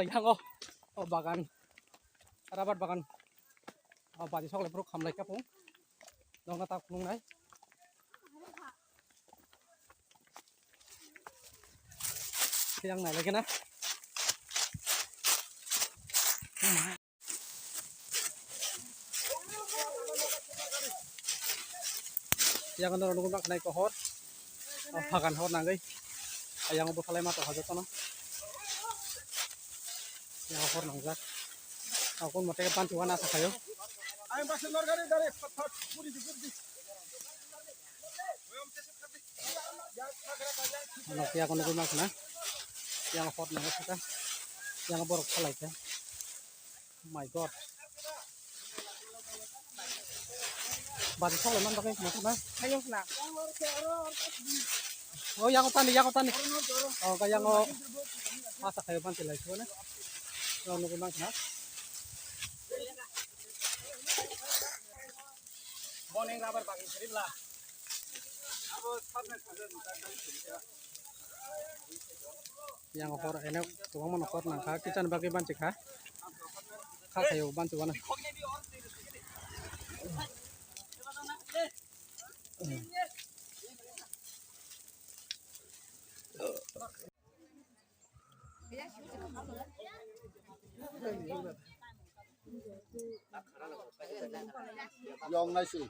yang bagan rabat bagan baji sok lepro khamlai kapung dong kata kulung nai siang nai lagi na yang kan orang nak naik kohor bagan hor nangai yang ubah kalai mata hajar tanah yang hor nangjak aku mau tekan pancuan asa kayo nanti aku nunggu mas na yang hor nangai kita yang borok kalai ya my god baru sok lemah pakai macam mana? Ayo nak. Oh yang tani. Oh kayak masak kayak panci lagi mana? Kalau nunggu bang nak. Boning rabar pakai serib lah. Yang okor enak, tukang mana okor nangka kita bagi panci kah? Kah kayak bantu mana? Yang nasi.